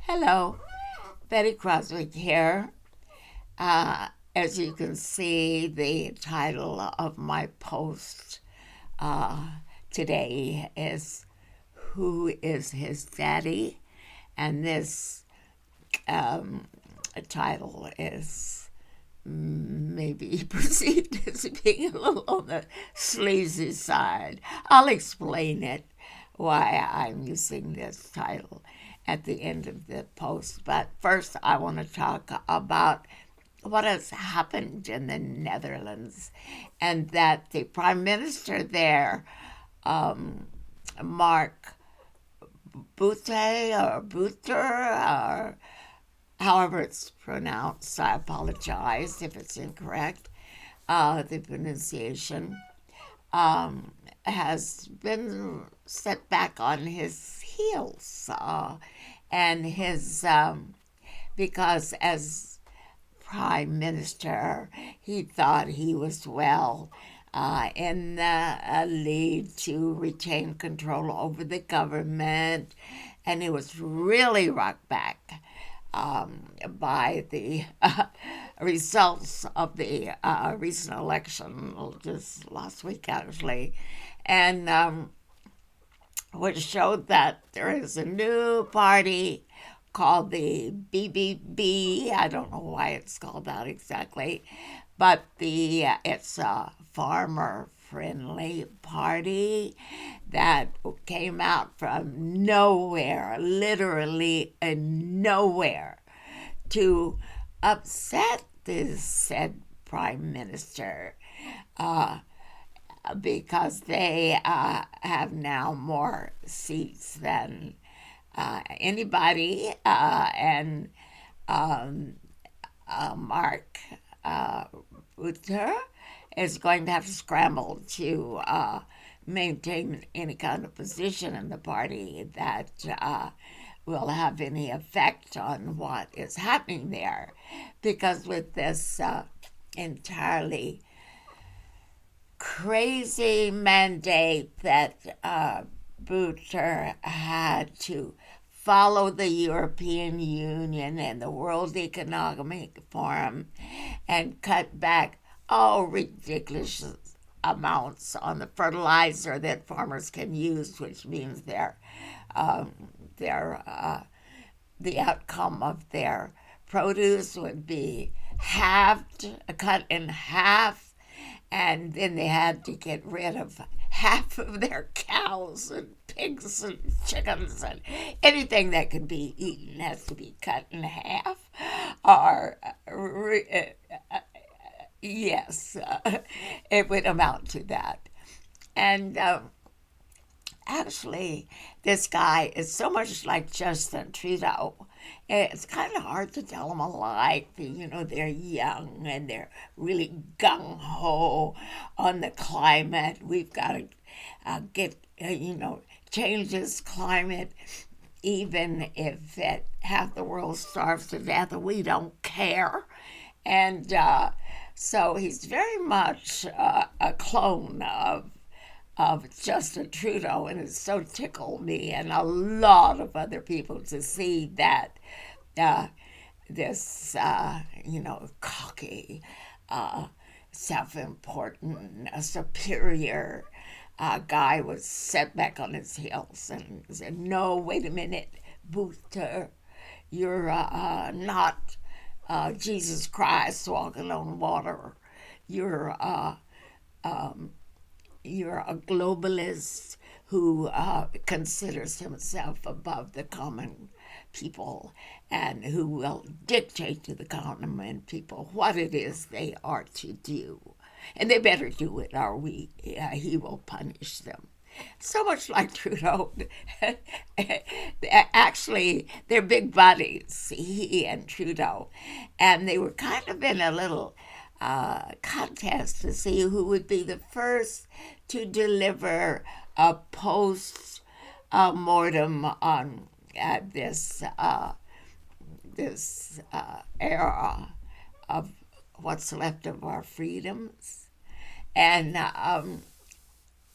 Hello, Betty Krawczyk here. As you can see, the title of my post uh, today is Who is His Daddy? And this um, title is maybe perceived as being a little on the sleazy side. I'll explain it why I'm using this title at the end of the post. But first, I want to talk about what has happened in the Netherlands and that the Prime Minister there, Mark Rutte or however it's pronounced, I apologize if it's incorrect, the pronunciation, has been set back on his heels. And his, because as prime minister, he thought he was well in the lead to retain control over the government, and he was really rocked back by the results of the recent election, just last week actually, and which showed that there is a new party called the BBB. I don't know why it's called that exactly, but it's a farmer-friendly party that came out from nowhere, literally nowhere, to upset this said prime minister because they have now more seats than anybody, and Mark Rutte is going to have to scramble to maintain any kind of position in the party that will have any effect on what is happening there. Because with this entirely crazy mandate that Rutte had to follow the European Union and the World Economic Forum and cut back all ridiculous amounts on the fertilizer that farmers can use, which means the outcome of their produce would be cut in half, and then they had to get rid of half of their cows and pigs and chickens, and anything that could be eaten has to be cut in half. Or, yes, it would amount to that. And actually, this guy is so much like Justin Trudeau. It's kind of hard to tell them alike. They're young and they're really gung ho on the climate. We've got to change this climate, even if half the world starves to death. We don't care. And so he's very much a clone of Justin Trudeau, and it so tickled me and a lot of other people to see that this, cocky, self-important, superior guy was set back on his heels and said, "No, wait a minute, Booster, you're not Jesus Christ walking on water. You're you're a globalist who considers himself above the common people and who will dictate to the common people what it is they are to do. And they better do it, or he will punish them." So much like Trudeau. Actually, they're big buddies, he and Trudeau. And they were kind of in a little contest to see who would be the first to deliver a post mortem on this era of what's left of our freedoms. And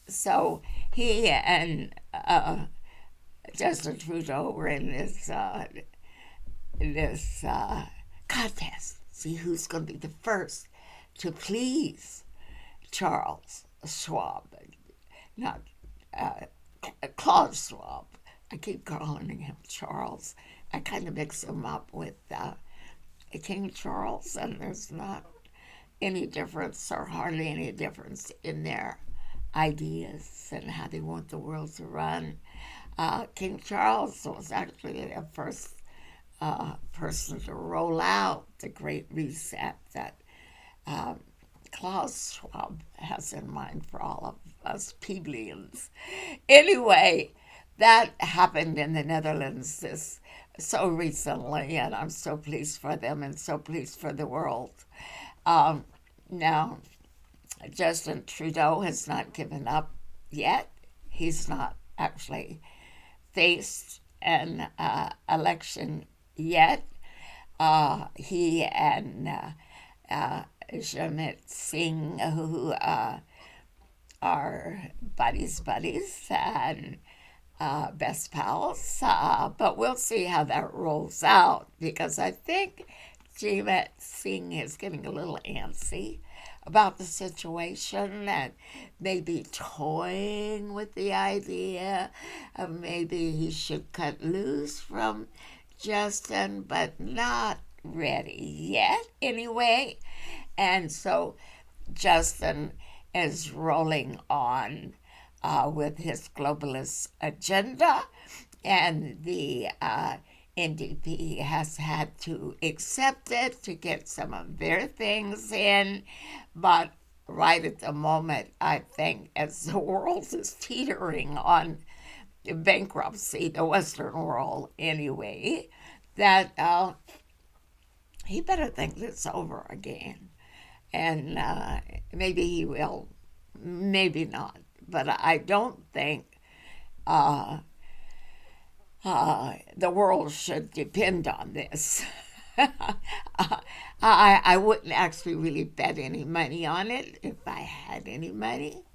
so he and Justin Trudeau were in this this contest. See who's going to be the first to please Charles Schwab, not Klaus Schwab. I keep calling him Charles. I kind of mix him up with King Charles, and there's not any difference or hardly any difference in their ideas and how they want the world to run. King Charles was actually the first person to roll out the Great Reset that Klaus Schwab has in mind for all of us plebeians. Anyway, that happened in the Netherlands so recently, and I'm so pleased for them and so pleased for the world. Now, Justin Trudeau has not given up yet. He's not actually faced an election yet. He and Jamit Singh, who are buddies and best pals, but we'll see how that rolls out, because I think Jamit Singh is getting a little antsy about the situation and maybe toying with the idea of maybe he should cut loose from Justin, but not ready yet anyway. And so Justin is rolling on with his globalist agenda, and the NDP has had to accept it to get some of their things in. But right at the moment, I think, as the world is teetering on bankruptcy, the Western world anyway, that he better think this over again. And maybe he will, maybe not. But I don't think the world should depend on this. I wouldn't actually really bet any money on it if I had any money.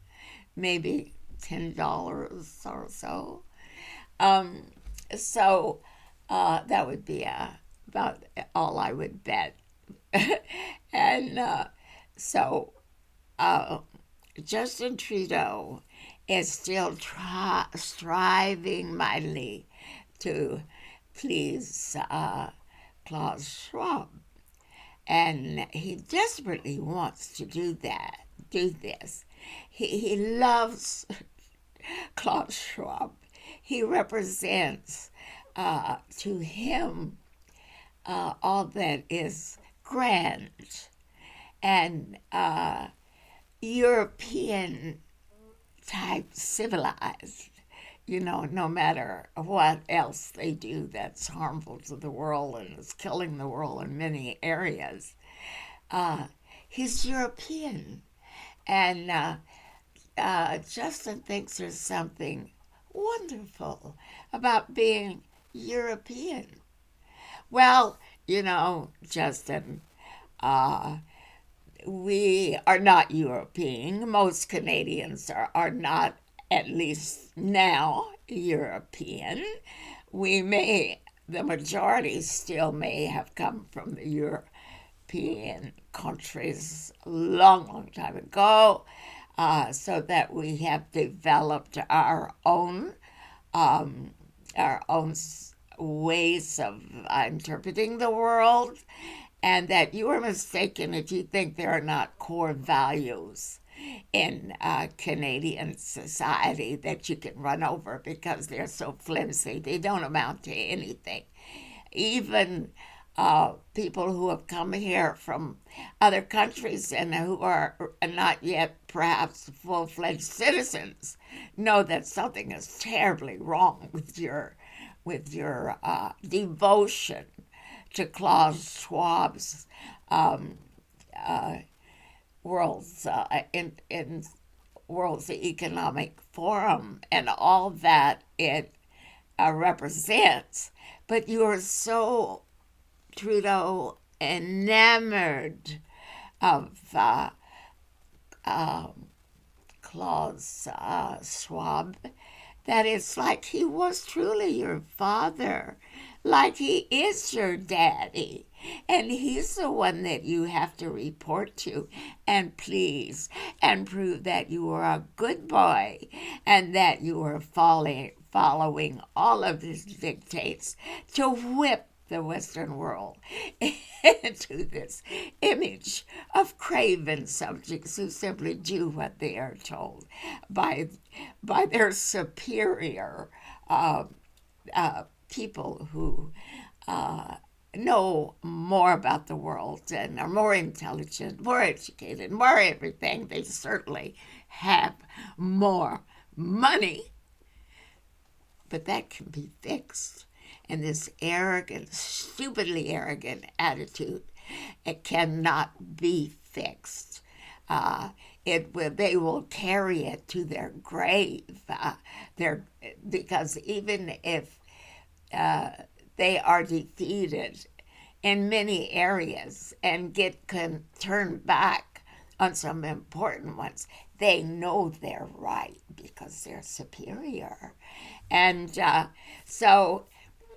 Maybe $10 or so. So that would be about all I would bet. And so Justin Trudeau is still striving mightily to please Klaus Schwab. And he desperately wants to do this. He loves Klaus Schwab. He represents to him all that is grand and European type civilized, no matter what else they do that's harmful to the world and is killing the world in many areas. He's European. And Justin thinks there's something wonderful about being European. Well, Justin, we are not European. Most Canadians are not, at least now, European. The majority still may have come from the European countries a long time ago, so that we have developed our own ways of interpreting the world, and that you are mistaken if you think there are not core values in Canadian society that you can run over because they're so flimsy. They don't amount to anything. Even people who have come here from other countries and who are not yet perhaps full-fledged citizens know that something is terribly wrong with your devotion to Klaus Schwab's World's Economic Forum and all that it represents. But you are so, Trudeau, enamored of Klaus Schwab that it's like he was truly your father. like he is your daddy. And he's the one that you have to report to and please and prove that you are a good boy and that you are following all of his dictates to whip the Western world into this image of craven subjects who simply do what they are told by their superior people who know more about the world and are more intelligent, more educated, more everything. They certainly have more money, but that can be fixed. And this arrogant, stupidly arrogant attitude, it cannot be fixed. They will carry it to their grave. Because even if they are defeated in many areas and can turn back on some important ones, they know they're right because they're superior. And so,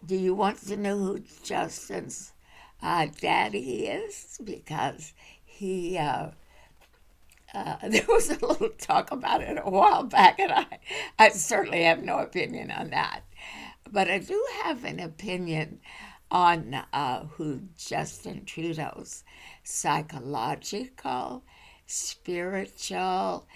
do you want to know who Justin's daddy is? Because he, there was a little talk about it a while back, and I certainly have no opinion on that. But I do have an opinion on who Justin Trudeau's psychological, spiritual,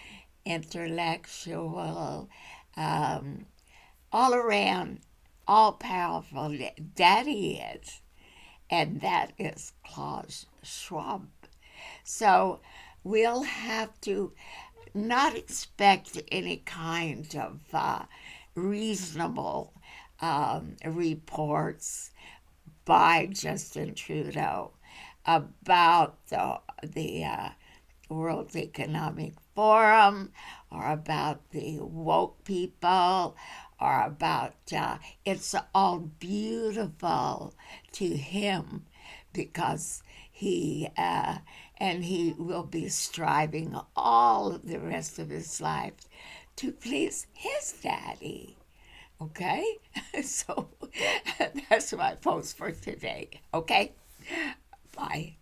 intellectual, all around, all powerful daddy is. And that is Klaus Schwab. So we'll have to not expect any kind of reasonable reports by Justin Trudeau about the World Economic Forum or about the woke people or about it's all beautiful to him because he will be striving all of the rest of his life to please his daddy. Okay? So that's my post for today. Okay? Bye.